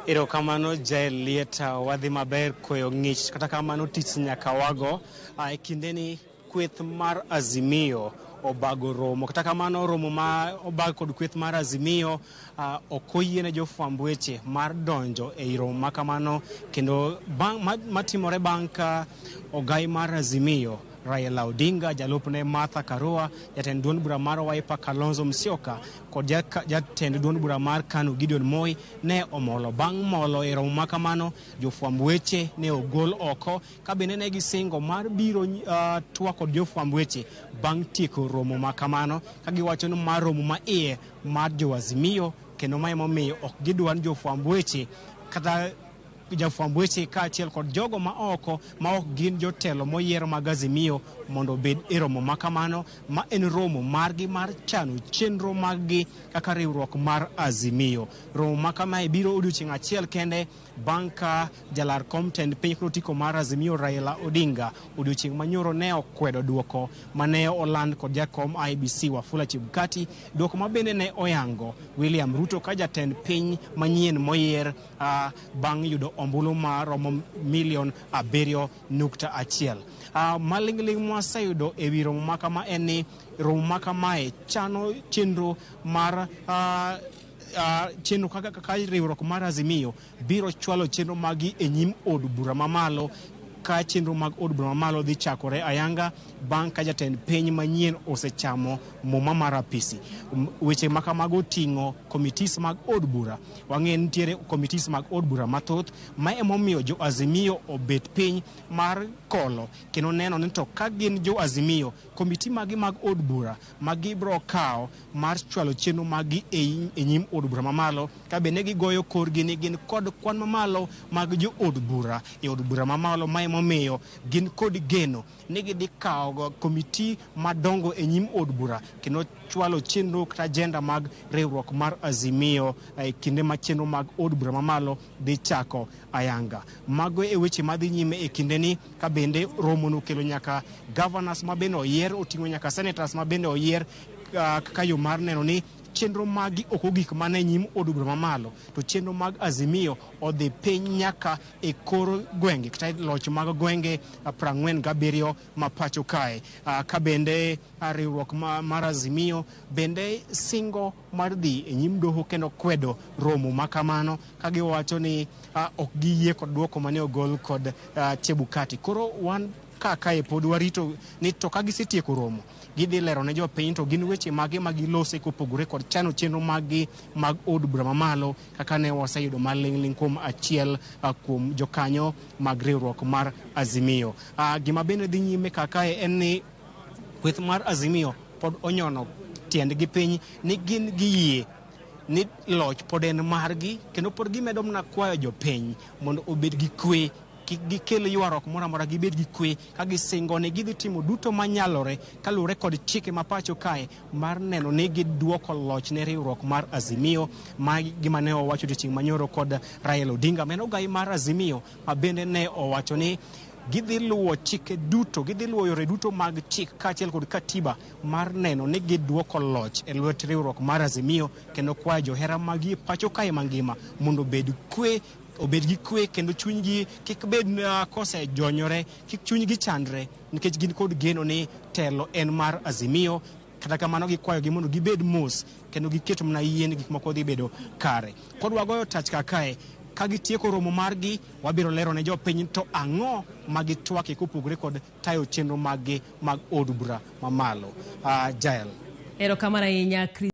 Erokamano Jael lieta wadhi maber koyo ng'ich kata kamano tich nyaka wago e kindeni kweth mar Azimio obago romo kata kamano romo ma obag kod kweth mar Azimio ok oyiene jofwamb weche mar donjo e romo ma kamano kendo matimore bang' ka ogai mar Azimio Raila Odinga, jalupne Martha Karua, jatend duond bura mar Wiper Kalonzo Musyoka kod jatend duond bura mar KANU Gideon Moi ne omolo. Bang' molo e romo ma kamano, jofwamb weche ne ogol oko ka bende ne gisingo mar biro twak kod jofwamb weche bang' tieko romo ma kamano ka giwacho ni mar romo ma iye mar jo Azimio kendo ma emomiyo ok gidwar jofwamb weche kata jofwamb weche kaachiel kod jogo ma oko ma ok gin jotelo moyier mag Azimio mondo obed e romo ma kamano ma en romo margi mar chano chenro maggi kaka riwruok mar Azimio. Romo ma kamae biro odiochieng' achiel kende bang' ka jalar kom tend piny kod otiko mar Azimio Raila Odinga odiochieng' manyoro ne okwedo duoko mane oland kod jakom IEBC Wafula Chebukati, duoko ma bende ne oyango William Ruto ka jatend piny manyien moyier bang' yudo ombulu ma romo milion 7.1. Maling'ling mwaseyudo e wi romo ma kama en ni romo ma kamae chano chenro mar chenro kaka riwruok mar Azimio biro chwalo chenro magi e nyim od bura mamalo ka chenro mag od bura mamalo dhi chakore ayanga bang' ka jatend piny manyien osechamo muma mar apisi. Weche ma kamago ting'o komitis mag od bura. Wang'e nitiere komitis mag od bura mathoth ma emomiyo jo Azimio obet piny mar kolo kendo neno ni to ka gin jo Azimio komiti magi mag od bura magi bro kawo mar chwalo chenro magi e nyim od bura mamalo ka bende gigoyo korgi ni gin kod kwan mamalo mag jo od bura e od bura mamalo ma emomiyo gin kod geno ni gidhi kawo komiti madongo e nyim od bura kendo chwalo chenro kata agenda mag riwruok mar Azimio e kinde ma chenro mag od bura mamalo dhi chako ayanga. Mago e weche madhi nyime e kindeni ka bende romo no kelo nyaka governors ma bende oyier, oting'o nyaka senators ma bende oyier kaka yo mar neno ni chenro magi ok ogik mana e nyim od bura mamalo to chenro mag Azimio odhi piny nyaka e kor gwenge kata loch mag gwenge 47 ma pacho kae. Ka bende riwruok mar Azimio bende singo mar dhi e nyim doho kendo kwedo romo ma kamano ka giwacho ni ok giyie kod duoko mane ogol kod Chebukati. Koro wan kae pod warito ni to ka gisetieko romo gidhi lero ne jopiny to gin weche mage magilose kopogore kod chano chenro magi mag od bura mamalo kaka ne waseyudo maling'ling kuom achiel kuom jokanyo mag riwruok mar Azimio. Gima bende dhi nyime kakae en ni kweth mar Azimio pod onyono tiendgi piny ni gin giyie ni loch pod en margi kendo pod gimedo mna kwayo jopiny mondo obed gi kwe kik gikel ywarruok moro amora, gibed gi kwe ka gisingo ni gidhi timo duto manyalore kaluwore kod chike ma pacho kae mar neno ni giduoko loch ne riwruok mar Azimio ma gima ne owacho chieng' manyoro kod Raila Odinga men ogai mar Azimio ma bende ne owacho ni gidhi luwo chike duto, gidhi luwo yore duto mag chik kaachiel kod katiba mar neno ni giduoko loch e lwet riwruok mar Azimio kendo kwayo johera magi pacho kae mangima mondo obed gi kwe kendo chunygi kik bed kose jonyore, kik chunygi chandre nikech gin kod geno ni telo en mar Azimio. Kata kamano gikwayogi mondo gibed mos kendo giketo mna yie ni gik moko dhi bedo kare. Pod wagoyo tach kakae ka gitieko romo margi wabiro lero ne jopiny to ang'o magitwake kopogore kod tayo chenro magi mag od bura mamalo. Jael. Erokamano ahinya.